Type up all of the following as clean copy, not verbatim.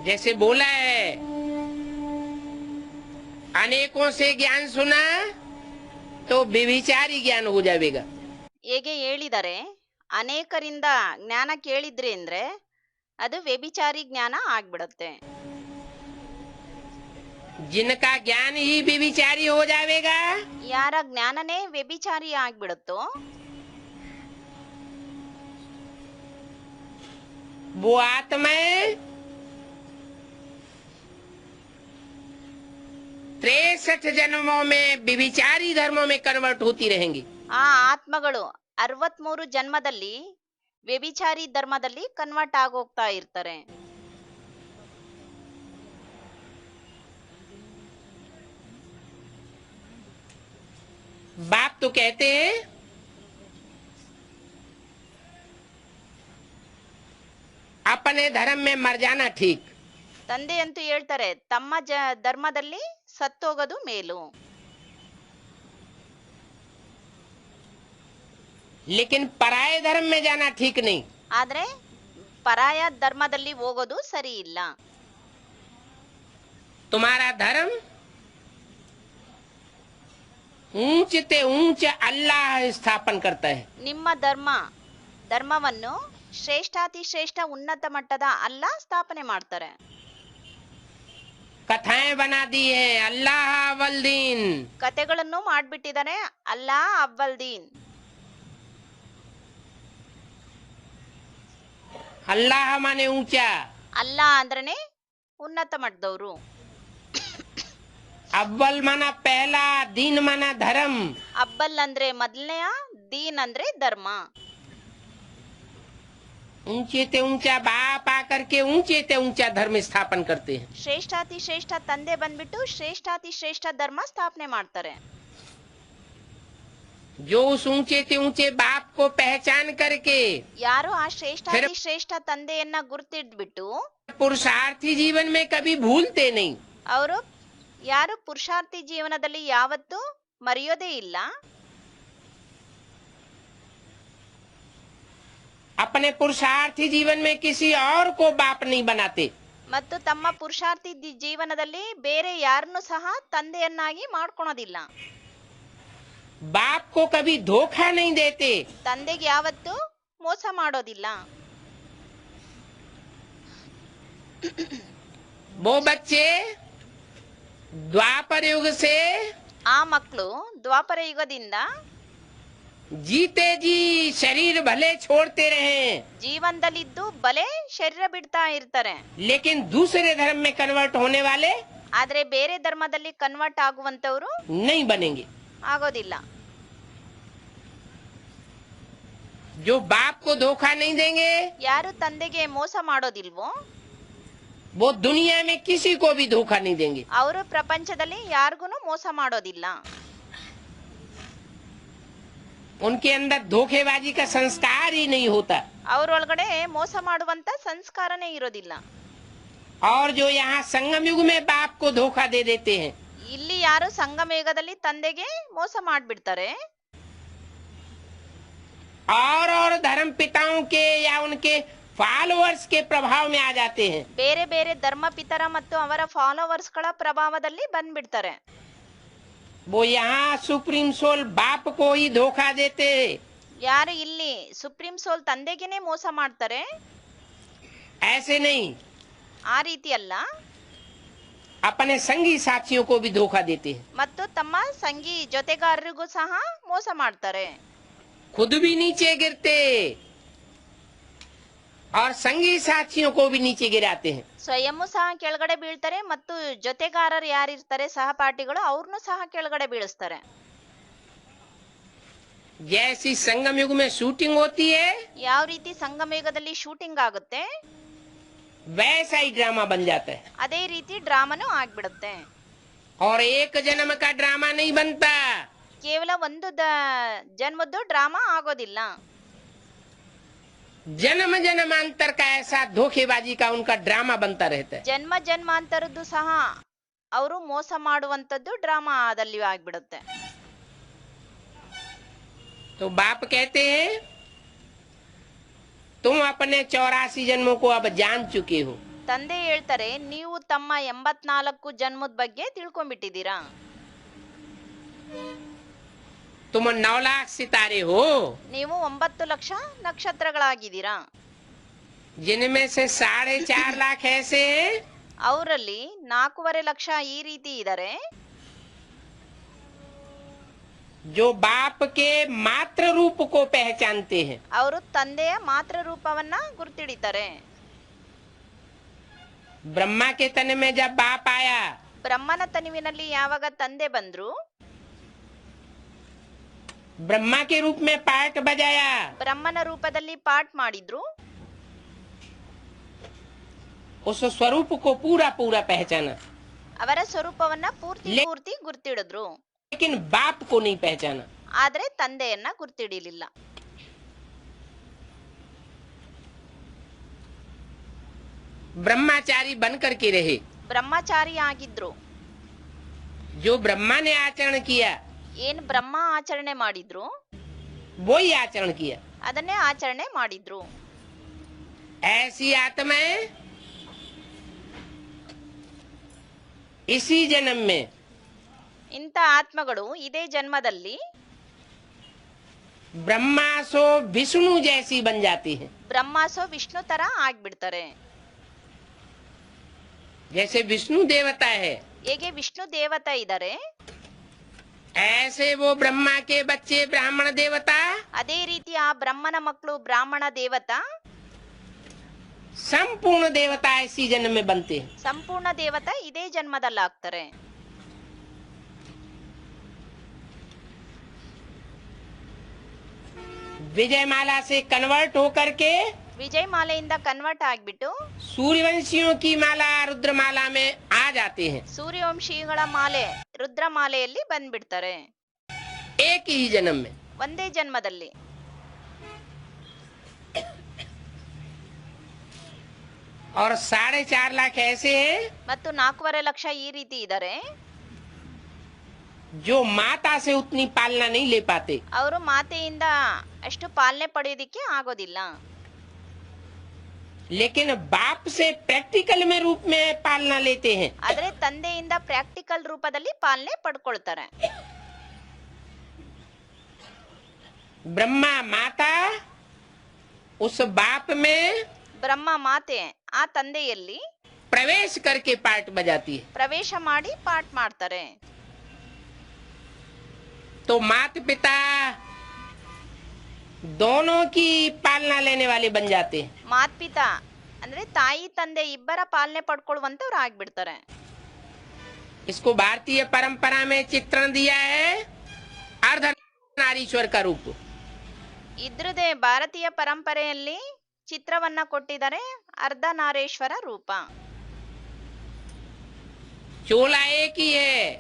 जैसे बोला है, अनेकों से ज्ञान सुना तो व्यभिचारी ज्ञान हो जाएगा। ಹೇಗೆ ಹೇಳಿದರೆ, ಅನೇಕರಿಂದ ಜ್ಞಾನ ಕೇಳಿದ್ರಿ ಅಂದ್ರೆ ಅದು ವ್ಯಭಿಚಾರಿ ಜ್ಞಾನ ಆಗ್ಬಿಡುತ್ತೆ. जिनका ज्ञान ही व्यभिचारी हो जाएगा, ಯಾರ ಜ್ಞಾನನೇ ವ್ಯಭಿಚಾರಿ ಆಗ್ಬಿಡುತ್ತೋ वो आत्माएं 63 जन्मों में व्यभिचारी धर्मों में कन्वर्ट होती रहेंगी। ಆ ಆತ್ಮಗಳು 63 ಜನ್ಮದಲ್ಲಿ ವ್ಯಭಿಚಾರಿ ಧರ್ಮದಲ್ಲಿ ಕನ್ವರ್ಟ್ ಆಗೋಗ್ತಾ ಇರ್ತಾರೆ. बाप तो कहते हैं अपने धर्म में मर जाना ठीक, ತಂದೆ ಅಂತೂ ಹೇಳ್ತಾರೆ, ತಮ್ಮ ಧರ್ಮದಲ್ಲಿ ಸತ್ತೋಗೋದು ಮೇಲು. लेकिन पराये धर्म में जाना ठीक नहीं। ಆದ್ರೆ ಪರಾಯ ಧರ್ಮದಲ್ಲಿ ಹೋಗೋದು ಸರಿ ಇಲ್ಲ. तुम्हारा धर्म ऊंच ते ऊंच अल्लाह स्थापन करता है। ನಿಮ್ಮ ಧರ್ಮವನ್ನು ಶ್ರೇಷ್ಠಾತಿ ಶ್ರೇಷ್ಠ ಉನ್ನತ ಮಟ್ಟದ ಅಲ್ಲ ಸ್ಥಾಪನೆ ಮಾಡ್ತಾರೆ. कथाएं बना दी है अल्लाह अव्वल दीन, ಕತೆಗಳನ್ನು ಮಾಡ್ಬಿಟ್ಟಿದ್ದಾರೆ, ಅಲ್ಲಾ ಅವ್ವಲ್ ದೀನ್. अल्लाह माने ऊंचा, ಅಲ್ಲ ಅಂದ್ರೇನೆ ಉನ್ನತ ಮಟ್ಟದವರು. अव्वल माना पहला, दीन माना धर्म। ಅಬ್ಬಲ್ ಅಂದ್ರೆ ಮೊದಲನೆಯ, ದೀನ್ ಅಂದ್ರೆ ಧರ್ಮ. ऊंचे ते ऊंचा बाप आकर के ऊंचे ते ऊंचा धर्म स्थापन करते हैं। ಶ್ರೇಷ್ಠಾತಿ ಶ್ರೇಷ್ಠ ತಂದೆ ಬಂದ್ಬಿಟ್ಟು ಶ್ರೇಷ್ಠಾತಿ ಶ್ರೇಷ್ಠ ಧರ್ಮ ಸ್ಥಾಪನೆ ಮಾಡ್ತಾರೆ. जो उस ऊंचे ते ऊंचे बाप को पहचान करके ಯಾರು ಆ ಶ್ರೇಷ್ಠಾತಿ ಶ್ರೇಷ್ಠ ತಂದೆಯನ್ನ ಗುರುತಿಡ್ಬಿಟ್ಟು पुरुषार्थी जीवन में कभी भूलते नहीं, ಅವರು ಯಾರು ಪುರುಷಾರ್ಥಿ ಜೀವನದಲ್ಲಿ ಯಾವತ್ತೂ ಮರೆಯೋದೇ ಇಲ್ಲ, अपने पुरुषार्थी जीवन में किसी और को बाप नहीं बनाते। ಮತ್ತು ತಮ್ಮ ಪುರುಷಾರ್ಥಿ ಜೀವನದಲ್ಲಿ ಬೇರೆ ಯಾರನ್ನು ಸಹ ತಂದೆಯನ್ನಾಗಿ ಮಾಡ್ಕೊಳೋದಿಲ್ಲ. बाप को कभी धोखा नहीं देते, ತಂದೆಗೆ ಯಾವತ್ತೂ ಮೋಸ ಮಾಡೋದಿಲ್ಲ. वो बच्चे द्वापर युग से ಆ ಮಕ್ಕಳು ದ್ವಾಪರ ಯುಗದಿಂದ जीते जी शरीर भले छोड़ते रहे, ಜೀವನದಲ್ಲಿದ್ದು ಬಲೆ ಶರೀರ ಬಿಡ್ತಾ ಇರ್ತಾರೆ. लेकिन दूसरे धर्म में कन्वर्ट होने वाले ಆದ್ರೆ ಬೇರೆ ಧರ್ಮದಲ್ಲಿ ಕನ್ವರ್ಟ್ ಆಗುವಂತವ್ರು नहीं बनेंगे। ಆಗೋದಿಲ್ಲ. जो बाप को धोखा नहीं देंगे ಯಾರು ತಂದೆಗೆ ಮೋಸ ಮಾಡೋದಿಲ್ವೋ वो दुनिया में किसी को भी धोखा नहीं देंगे। ಅವರು ಪ್ರಪಂಚದಲ್ಲಿ ಯಾರಿಗೂ ಮೋಸ ಮಾಡೋದಿಲ್ಲ. उनके अंदर धोखेबाजी का संस्कार ही नहीं होता। ಅವರೊಳಗಡೆ ಮೋಸ ಮಾಡುವಂತ ಸಂಸ್ಕಾರನೇ ಇರೋದಿಲ್ಲ. और जो यहाँ संगम युग में बाप को धोखा दे देते हैं, ಇಲ್ಲಿ ಯಾರು ಸಂಗಮ ಯುಗದಲ್ಲಿ ತಂದೆಗೆ ಮೋಸ ಮಾಡ್ಬಿಡ್ತಾರೆ, और धर्म पिताओं के या उनके फॉलोअर्स के प्रभाव में आ जाते हैं, ಬೇರೆ ಬೇರೆ ಧರ್ಮ ಪಿತರ ಮತ್ತು ಅವರ ಫಾಲೋವರ್ಸ್ ಗಳ ಪ್ರಭಾವದಲ್ಲಿ ಬಂದ್ಬಿಡ್ತಾರೆ. वो यहाँ सुप्रीम सोल बाप को ही धोखा देते हैं। ಯಾರು ಇಲ್ಲಿ ಸುಪ್ರೀಂ ಸೋಲ್ ತಂದೆಗೆನೆ ಮೋಸ ಮಾಡ್ತಾರೆ, ऐसे नहीं, ಆ ರೀತಿ ಅಲ್ಲ, अपने संगी साथियों को भी धोखा देते हैं, ಮತ್ತು ತಮ್ಮ ಸಂಗಿ ಜೊತೆಗಾರರಿಗೂ ಸಹ ಮೋಸ ಮಾಡ್ತಾರೆ. खुद भी नीचे गिरते और संगी साथियों को भी नीचे गिराते हैं। ಸ್ವಯಂವೂ ಸಹ ಕೆಳಗಡೆ ಬೀಳ್ತಾರೆ ಮತ್ತು ಜೊತೆಗಾರರು ಯಾರಿರ್ತಾರೆ ಸಹಪಾಠಿಗಳು ಅವ್ರನ್ನೂ ಸಹ ಕೆಳಗಡೆ ಬೀಳಿಸ್ತಾರೆ. जैसी संगम युग में शूटिंग होती है ಯಾವ ರೀತಿ ಸಂಗಮ ಯುಗದಲ್ಲಿ ಶೂಟಿಂಗ್ ಆಗುತ್ತೆ वैसा ही ड्रामा बन जाता है। ಅದೇ ರೀತಿ ಡ್ರಾಮಾನು ಆಗ್ಬಿಡುತ್ತೆ. और एक जन्म का ड्रामा नहीं बनता, ಕೇವಲ ಒಂದು ಜನ್ಮದ್ದು ಡ್ರಾಮಾ ಆಗೋದಿಲ್ಲ. जन्म जन्मांतर का ऐसा धोखेबाजी का उनका ड्रामा बनता रहता है। ಜನ್ಮ ಜನ್ಮಾಂತರದ್ದು ಸಹ ಅವರು ಮೋಸ ಮಾಡುವಂತದ್ದು ಡ್ರಾಮಾ ಆದಲ್ಲಿ ಆಗ್ಬಿಡುತ್ತೆ. तो बाप कहते हैं तुम अपने 84 जन्मों को अब जान चुके हो। ತಂದೆ ಹೇಳ್ತಾರೆ, ನೀವು ತಮ್ಮ 84 ಜನ್ಮದ ಬಗ್ಗೆ ತಿಳ್ಕೊಂಡ್ಬಿಟ್ಟಿದ್ದೀರಾ. तुम 9 लाख सितारे हो, ನೀವು 9 ಲಕ್ಷ ನಕ್ಷತ್ರಗಳಾಗಿದ್ದೀರಾ. जिनमें से 4.5 लाख ऐसे हैं ಅವರಲ್ಲಿ 4.5 ಲಕ್ಷ ಈ ರೀತಿ ಇದ್ದಾರೆ, जो बाप के मात्र रूप को पहचानते हैं। ಅವರು ತಂದೆಯ ಮಾತ್ರ ರೂಪವನ್ನ ಗುರುತಿಡಿತಾರೆ. ब्रह्मा के तन में जब बाप आया, ಬ್ರಹ್ಮನ ತನುವಿನಲ್ಲಿ ಯಾವಾಗ ತಂದೆ ಬಂದ್ರು, ब्रह्मा के रूप में पाठ बजाया, ಬ್ರಹ್ಮನ ರೂಪದಲ್ಲಿ ಪಾಠ ಮಾಡಿದ್ರು, उस स्वरूप को पूरा पूरा पहचाना, ಅವರ ಸ್ವರೂಪವನ್ನ ಪೂರ್ತಿ ले- ಪೂರ್ತಿ ಗುರ್ತಿಡಿದ್ರು. लेकिन बाप को नहीं पहचाना। ಆದ್ರೆ ತಂದೆಯನ್ನ ಗುರ್ತಿಡಿಲಿಲ್ಲ. ब्रह्माचारी बन करके रहे। ಬ್ರಹ್ಮಚಾರಿ ಆಗಿದ್ರು. जो ब्रह्मा ने आचरण किया ಏನ್ ಬ್ರಹ್ಮ ಆಚರಣೆ ಮಾಡಿದ್ರು वो ही आचरण किया। ಅದನ್ನೇ ಆಚರಣೆ ಮಾಡಿದ್ರು. ऐसी आत्माएं इसी जन्म में ಇಂಥ ಆತ್ಮಗಳು ಇದೇ ಜನ್ಮದಲ್ಲಿ ब्रह्मा सो विष्णु जैसी बन जाती हैं। ಬ್ರಹ್ಮಾಸೋ ವಿಷ್ಣು ತರ ಆಗ್ಬಿಡ್ತಾರೆ. जैसे विष्णु देवता है, ಹೇಗೆ ವಿಷ್ಣು ದೇವತಾ ಇದ್ದಾರೆ, ऐसे वो ब्रह्मा के बच्चे ब्राह्मण देवता ಅದೇ ರೀತಿ ಆ ಬ್ರಹ್ಮನ ಮಕ್ಕಳು ಬ್ರಾಹ್ಮಣ ದೇವತಾ संपूर्ण देवता इसी जन्म में बनते हैं। ಸಂಪೂರ್ಣ ದೇವತಾ ಇದೇ ಜನ್ಮದಲ್ಲಾಗ್ತಾರೆ. विजयमाला से कन्वर्ट होकर के ವಿಜಯ್ ಮಾಲೆಯಿಂದ ಕನ್ವರ್ಟ್ ಆಗ್ಬಿಟ್ಟು सूर्यवंशियों की माला रुद्रमाला में आ जाते हैं। ಸೂರ್ಯವಂಶಿಗಳ ಮಾಲೆ ರುದ್ರಮಾಲೆಯಲ್ಲಿ ಬಂದ್ಬಿಡ್ತಾರೆ. एक ही जन्म में। ಒಂದೇ ಜನ್ಮದಲ್ಲಿ. और 4.5 लाख ऐसे हैं ಮತ್ತು 4.5 ಲಕ್ಷ ಈ ರೀತಿ ಇದ್ದಾರೆ, जो माता से उतनी पालना नहीं ले पाते। ಅವರು ಮಾತೆಯಿಂದ ಅಷ್ಟು ಪಾಲನೆ ಪಡೆಯೋದಿಕ್ಕೆ ಆಗೋದಿಲ್ಲ. लेकिन बाप से प्रैक्टिकल में रूप में पालना लेते हैं। ಆದ್ರೆ ತಂದೆಯಿಂದ ಪ್ರಾಕ್ಟಿಕಲ್ ರೂಪದಲ್ಲಿ ಪಾಲನೆ ಪಡ್ಕೊಳ್ತಾರೆ. ब्रह्मा माता उस बाप में ಬ್ರಹ್ಮ ಮಾತೆ ಆ ತಂದೆಯಲ್ಲಿ प्रवेश करके पाठ बजाती है। ಪ್ರವೇಶ ಮಾಡಿ ಪಾಠ ಮಾಡ್ತಾರೆ. तो माता पिता दोनों की पालना लेने वाले बन जाते हैं। ಮಾತ್ ಪಿತಾ ಅಂದ್ರೆ ತಾಯಿ ತಂದೆ ಇಬ್ಬರ ಪಾಲನೆ ಪಡ್ಕೊಳ್ಳುವಂತವ್ರು ಆಗ್ಬಿಡ್ತಾರೆ. इसको भारतीय परंपरा में चित्रण दिया है अर्धनारीश्वर का रूप। ಇದ್ರದೇ ಭಾರತೀಯ ಪರಂಪರೆಯಲ್ಲಿ ಚಿತ್ರವನ್ನ ಕೊಟ್ಟಿದ್ದಾರೆ, ಅರ್ಧನಾರೇಶ್ವರ ರೂಪ. चोला एक ही है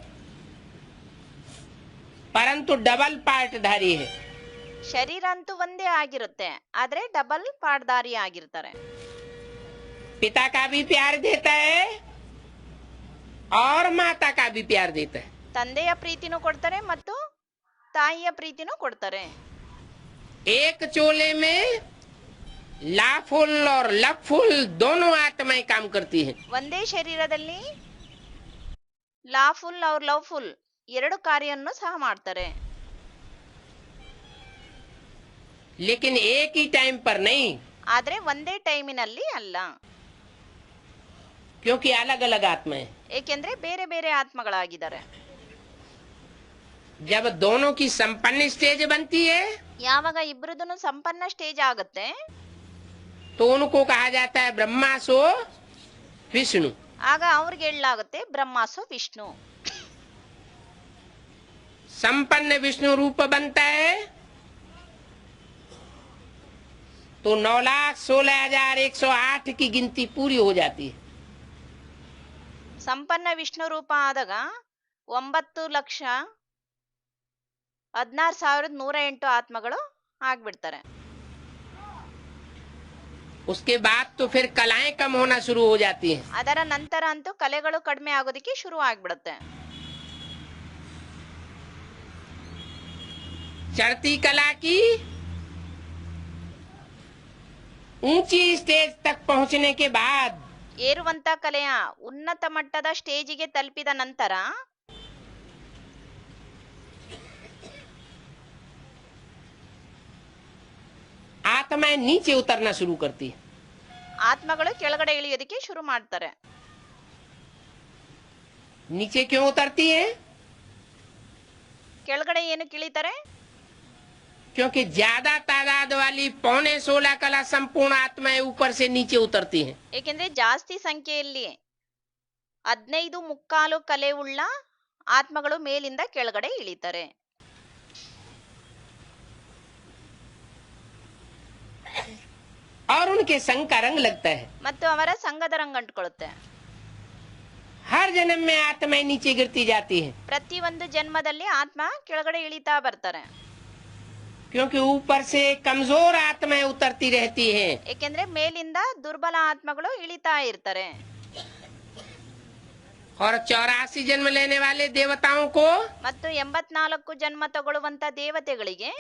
परंतु डबल पार्टधारी है। ಶರೀರ ಅಂತೂ ಒಂದೇ ಆಗಿರುತ್ತೆ, ಆದ್ರೆ ಡಬಲ್ ಪಾಡ್ದಾರಿ ಆಗಿರ್ತಾರೆ. पिता का भी प्यार देता है और माता का भी प्यार देता है। ತಂದೆಯ ಪ್ರೀತಿನೂ ಕೊಡ್ತಾರೆ ಮತ್ತು ತಾಯಿಯ ಪ್ರೀತಿನೂ ಕೊಡ್ತಾರೆ. एक चोले में लाफुल और लफुल दोनों आत्माएं काम करती हैं। ಒಂದೇ ಶರೀರದಲ್ಲಿ ಲಾಫುಲ್ ಅವ್ರ ಲವ್ಫುಲ್ ಎರಡು ಕಾರ್ಯವನ್ನು ಸಹ ಮಾಡ್ತಾರೆ. लेकिन एक ही टाइम पर नहीं, ಆದ್ರೆ ಒಂದೇ ಟೈಮಿನಲ್ಲಿ ಅಲ್ಲ, क्योंकि अलग अलग आत्माएं। ಏಕೆಂದ್ರೆ ಬೇರೆ ಬೇರೆ ಆತ್ಮಗಳಾಗಿದ್ದಾರೆ. जब दोनों की संपन्न स्टेज बनती है ಯಾವಾಗ ಇಬ್ರದೂ ಸಂಪನ್ನ ಸ್ಟೇಜ್ ಆಗುತ್ತೆ, तो उनको कहा जाता है ब्रह्मा सो विष्णु। ಆಗ ಅವ್ರಿಗೆ ಹೇಳಲಾಗುತ್ತೆ ಬ್ರಹ್ಮಾಸೋ ವಿಷ್ಣು. संपन्न विष्णु रूप बनता है तो 9,16,108 की गिनती पूरी हो जाती है। ಸಂಪನ್ನ ವಿಷ್ಣು ರೂಪ ಆದಾಗ 9,16,108 ಆತ್ಮಗಳು ಆಗ್ಬಿಡ್ತಾರೆ. उसके बाद तो फिर कलाएं कम होना शुरू हो जाती हैं। ಅದರ ನಂತರ ಅಂತೂ ಕಲೆಗಳು ಕಡಿಮೆ ಆಗೋದಕ್ಕೆ ಶುರು ಆಗ್ಬಿಡುತ್ತೆ. चढ़ती कला की ऊंची स्टेज तक पहुंचने के बाद ಏರುವಂತ ಕಲೆಯ ಉನ್ನತ ಮಟ್ಟದ ಸ್ಟೇಜಿಗೆ ತಲುಪಿದ ನಂತರ आत्माएं नीचे उतरना शुरू करती है। ಆತ್ಮಗಳು ಕೆಳಗಡೆ ಇಳಿಯೋದಕ್ಕೆ ಶುರು ಮಾಡ್ತಾರೆ. नीचे क्यों उतरती है? ಕೆಳಗಡೆ ಏನಕ್ಕೆ ಇಳಿತಾರೆ? क्योंकि ज्यादा तादाद वाली 16.5 कला संपूर्ण आत्माएं ऊपर से नीचे उतरती हैं। ಏಕೆಂದ್ರೆ ಜಾಸ್ತಿ ಸಂಖ್ಯೆಯಲ್ಲಿ 15 ಕಲೆ ಉಳ್ಳ ಆತ್ಮಗಳು ಮೇಲಿಂದ ಕೆಳಗಡೆ ಇಳಿತಾರೆ. और उनके संग का रंग लगता है। ಮತ್ತು ಅವರ ಸಂಘದ ರಂಗು ಅಂಟ್ಕೊಳ್ಳುತ್ತೆ. हर जन्म में आत्माएं नीचे गिरती जाती हैं। ಪ್ರತಿಯೊಂದು ಜನ್ಮದಲ್ಲಿ ಆತ್ಮ ಕೆಳಗಡೆ ಇಳಿತಾ ಬರ್ತಾರೆ. क्योंकि ऊपर से कमजोर आत्माएं उतरती रहती हैं। ಏಕೆಂದ್ರೆ ಮೇಲಿಂದ ದುರ್ಬಲ ಆತ್ಮಗಳು ಇಳಿತಾ ಇರ್ತಾರೆ. और 84 जन्म लेने वाले देवताओं को ಮತ್ತು 84 ಜನ್ಮ ತಗೊಳ್ಳುವಂತ ದೇವತೆಗಳಿಗೆ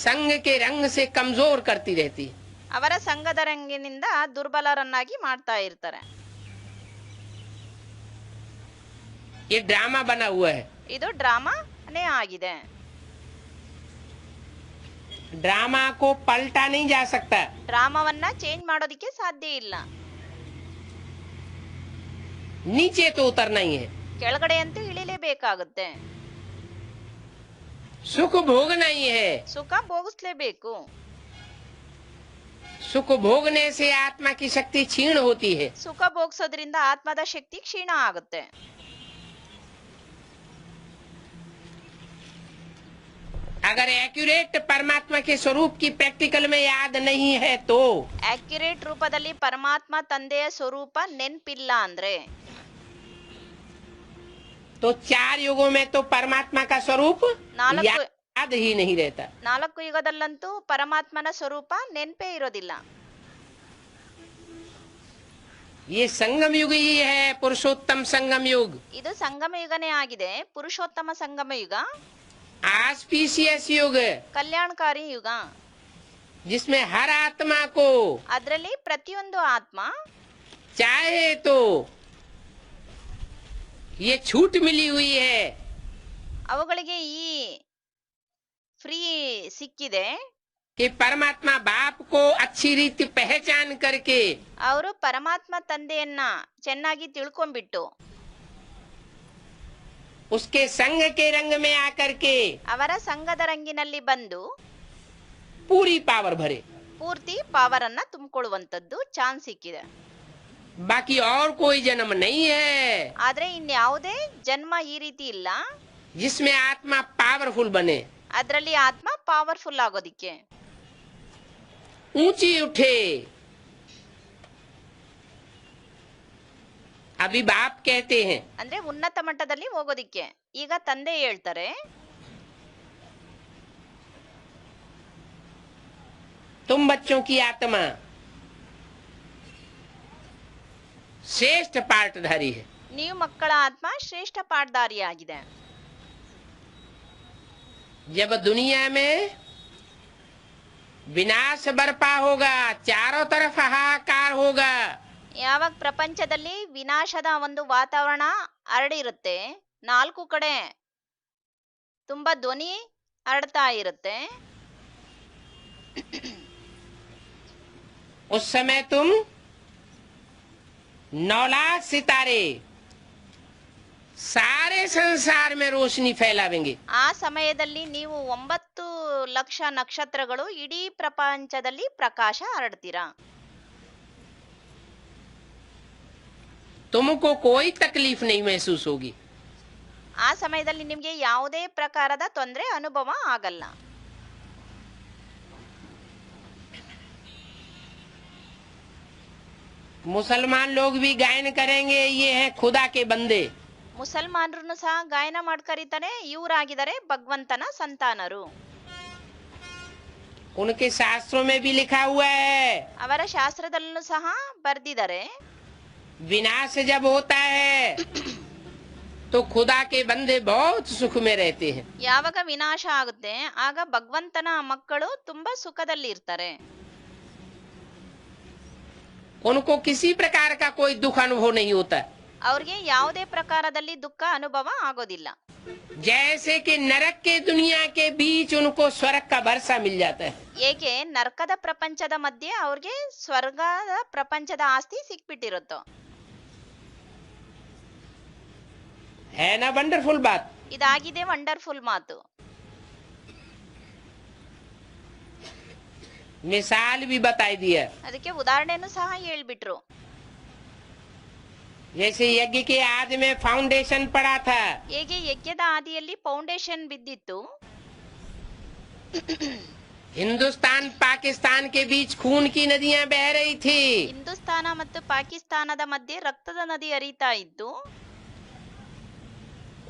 संग के रंग से कमजोर करती रहती है। ಅವರ ಸಂಘದ ರಂಗಿನಿಂದ ದುರ್ಬಲರನ್ನಾಗಿ ಮಾಡ್ತಾ ಇರ್ತಾರೆ. ये ड्रामा बना हुआ है। ಇದು ಡ್ರಾಮಾನೇ ಆಗಿದೆ. ड्रामा को पलटा नहीं जा सकता। ಡ್ರಾಮಾವನ್ನ ಚೇಂಜ್ ಮಾಡೋದಿಕ್ಕೆ ಸಾಧ್ಯ ಇಲ್ಲ. नीचे तो उतरना ही है। ಕೆಳಗಡೆ ಅಂತೂ ಇಳಿಲೇಬೇಕಾಗುತ್ತೆ. सुख भोगना ही है। ಸುಖ ಭೋಗಿಸ್ಲೇಬೇಕು. सुख भोगने से आत्मा की शक्ति क्षीण होती है। ಸುಖ ಭೋಗಿಸೋದ್ರಿಂದ ಆತ್ಮದ ಶಕ್ತಿ ಕ್ಷೀಣ ಆಗುತ್ತೆ. अगर एक्यूरेट परमात्मा के स्वरूप की प्रैक्टिकल में याद नहीं है तो ಆಕ್ಯುರೇಟ್ ರೂಪದಲ್ಲಿ ಪರಮಾತ್ಮ ತಂದೆಯ ಸ್ವರೂಪ ನೆನ್ಪಿಲ್ಲ ಅಂದ್ರೆ तो 4 युगों में तो परमात्मा का स्वरूप ನಾಲ್ಕು याद ही नहीं रहता। 4 ಯುಗದಲ್ಲಂತೂ ಪರಮಾತ್ಮನ ಸ್ವರೂಪ ನೆನ್ಪೇ ಇರೋದಿಲ್ಲ. ये संगम युग ही है, पुरुषोत्तम संगम युग। ಇದು ಸಂಗಮ ಯುಗನೇ ಆಗಿದೆ, ಪುರುಷೋತ್ತಮ ಸಂಗಮ ಯುಗ, आस्पीशियस युग, ಕಲ್ಯಾಣಕಾರಿ ಯುಗ. जिसमें हर आत्मा को ಅದರಲ್ಲಿ ಪ್ರತಿಯೊಂದು ಆತ್ಮ चाहे तो ये छूट मिली हुई है ಅವುಗಳಿಗೆ ಈ ಫ್ರೀ ಸಿಕ್ಕಿದೆ कि परमात्मा बाप को अच्छी रीति पहचान करके ಅವರು ಪರಮಾತ್ಮ ತಂದೆಯನ್ನ ಚೆನ್ನಾಗಿ ತಿಳ್ಕೊಂಡ್ಬಿಟ್ಟು उसके संग के रंग में आकर के ಅವರ ಸಂಘದ ರಂಗಿನಲ್ಲಿ ಬಂದು पूरी पावर भरे। ಪೂರ್ತಿ ಪವರ್ ಅನ್ನ ತುಂಬಿಕೊಳ್ಳುವಂತದ್ದು ಚಾನ್ಸ್ ಸಿಕ್ಕಿದೆ. बाकी और कोई जन्म नहीं है ಆದ್ರೆ ಇನ್ಯಾವುದೇ ಜನ್ಮ ಈ ರೀತಿ ಇಲ್ಲ जिसमें आत्मा पावरफुल बने, ಅದರಲ್ಲಿ ಆತ್ಮ ಪವರ್ಫುಲ್ ಆಗೋದಿಕ್ಕೆ, ऊंची उठे। अभी बाप कहते हैं ಅಂದ್ರೆ ಉನ್ನತ ಮಟ್ಟದಲ್ಲಿ ಹೋಗೋದಿಕ್ಕೆ. ಈಗ ತಂದೆ ಹೇಳ್ತಾರೆ, तुम बच्चों की आत्मा श्रेष्ठ पार्टधारी है। ನೀವು ಮಕ್ಕಳ ಆತ್ಮ ಶ್ರೇಷ್ಠ ಪಾಠಧಾರಿಯಾಗಿದೆ. जब दुनिया में विनाश बरपा होगा, चारों तरफ हाहाकार होगा, ಯಾವಾಗ ಪ್ರಪಂಚದಲ್ಲಿ ವಿನಾಶದ ಒಂದು ವಾತಾವರಣ ಹರಡಿರುತ್ತೆ, 4 ಕಡೆ ತುಂಬಾ ಧ್ವನಿ ಹರಡ್ತಾ ಇರುತ್ತೆ, उस समय तुम 9 लाख सितारे सारे संसार में रोशनी फैलावेंगे। ಆ ಸಮಯದಲ್ಲಿ ನೀವು 9 ಲಕ್ಷ ನಕ್ಷತ್ರಗಳು ಇಡೀ ಪ್ರಪಂಚದಲ್ಲಿ ಪ್ರಕಾಶ ಹರಡ್ತೀರಾ. तुमको कोई तकलीफ नहीं महसूस होगी। ಆ ಸಮಯದಲ್ಲಿ ನಿಮಗೆ ಯಾವುದೇ ಪ್ರಕಾರದ ತೊಂದರೆ ಅನುಭವ ಆಗಲ್ಲ. मुसलमान लोग भी गायन करेंगे, ये हैं खुदा के बंदे। ಮುಸಲ್ಮಾನರು ಸಹ ಗಾಯನ ಮಾಡಿ ಕರೀತಾರೆ, ಇವರಾಗಿದ್ದಾರೆ ಭಗವಂತನ ಸಂತಾನರು. उनके शास्त्रों में भी लिखा हुआ है, ಅವರ ಶಾಸ್ತ್ರದಲ್ಲೂ ಸಹ ಬರ್ದಿದ್ದಾರೆ, विनाश जब होता है तो खुदा के बंदे बहुत सुख में रहते हैं। ಯಾವಾಗ ವಿನಾಶ ಆಗುತ್ತೆ ಆಗ ಭಗವಂತನ ಮಕ್ಕಳು ತುಂಬಾ ಸುಖದಲ್ಲಿ ಇರ್ತಾರೆ. उनको किसी प्रकार का कोई दुख अनुभव नहीं होता। ಅವ್ರಿಗೆ ಯಾವುದೇ ಪ್ರಕಾರದಲ್ಲಿ ದುಃಖ ಅನುಭವ ಆಗೋದಿಲ್ಲ. जैसे कि नरक के दुनिया के बीच उनको स्वर्ग का वर्षा मिल जाता है। ಹೇಗೆ ನರಕದ ಪ್ರಪಂಚದ ಮಧ್ಯೆ ಅವ್ರಿಗೆ ಸ್ವರ್ಗದ ಪ್ರಪಂಚದ ಆಸ್ತಿ ಸಿಕ್ಬಿಟ್ಟಿರುತ್ತೋ. है ना वंडरफुल बात। ಇದಾಗಿದೆ ವಂಡರ್ಫುಲ್ ಮಾತು. मिसाल भी बताई दिया। ಅದಕ್ಕೆ ಉದಾಹರಣೆನೂ ಸಹ ಹೇಳ್ಬಿಟ್ರು. जैसे यज्ञ के आदि में फाउंडेशन पड़ा था, ಹೇಗೆ ಯಜ್ಞದ ಆದಿಯಲ್ಲಿ ಫೌಂಡೇಶನ್ ಬಿದ್ದಿತ್ತು, हिंदुस्तान पाकिस्तान के बीच खून की नदियां बह रही थी, ಹಿಂದೂಸ್ತಾನ ಮತ್ತು ಪಾಕಿಸ್ತಾನದ ಮಧ್ಯೆ ರಕ್ತದ ನದಿ ಹರಿತಾ ಇತ್ತು.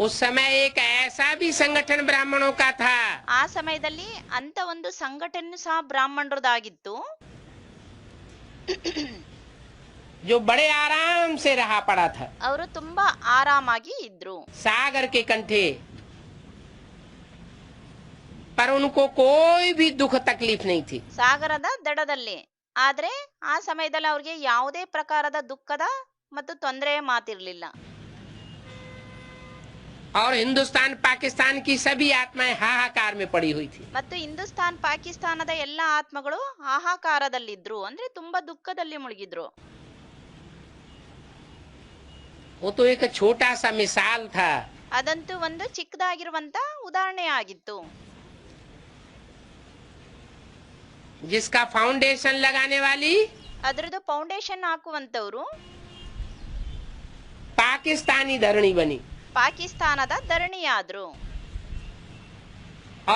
उस समय एक ऐसा भी संगठन ब्राह्मणों का था ಆ ಸಮಯದಲ್ಲಿ ಅಂತ ಒಂದು ಸಂಘಟನೆ ಸಹ ಬ್ರಾಹ್ಮಣರದಾಗಿತ್ತು, जो बड़े आराम से रहा पड़ा था ಅವರು ತುಂಬಾ ಆರಾಮಾಗಿ ಇದ್ರು सागर के कंठे, पर उनको कोई भी दुख तकलीफ नहीं थी। ಸಾಗರದ ದಡದಲ್ಲಿ. ಆದ್ರೆ ಆ ಸಮಯದಲ್ಲಿ ಅವ್ರಿಗೆ ಯಾವುದೇ ಪ್ರಕಾರದ ದುಃಖದ ಮತ್ತು ತೊಂದರೆಯ ಮಾತಿರ್ಲಿಲ್ಲ. और हिंदुस्तान पाकिस्तान की सभी आत्माएं हाहाकार में पड़ी हुई थी। ಮತ್ತು ಹಿಂದೂಸ್ತಾನ್ ಪಾಕಿಸ್ತಾನದ ಎಲ್ಲಾ ಆತ್ಮಗಳು ಹಾಹಾಕಾರದಲ್ಲಿದ್ರು, ಅಂದ್ರೆ ತುಂಬಾ ದುಃಖದಲ್ಲಿ ಮುಳುಗಿದ್ರು. वो तो एक छोटा सा मिसाल था, ಅದಂತೂ ಒಂದು ಚಿಕ್ಕದಾಗಿರುವಂತ ಉದಾಹರಣೆ ಆಗಿತ್ತು. जिसका फाउंडेशन लगाने वाली ಅದರದ್ದು ಫೌಂಡೇಶನ್ ಹಾಕುವಂತವ್ರು पाकिस्तानी धरणी बनी ಪಾಕಿಸ್ತಾನದ ಧರಣಿಯಾದ್ರು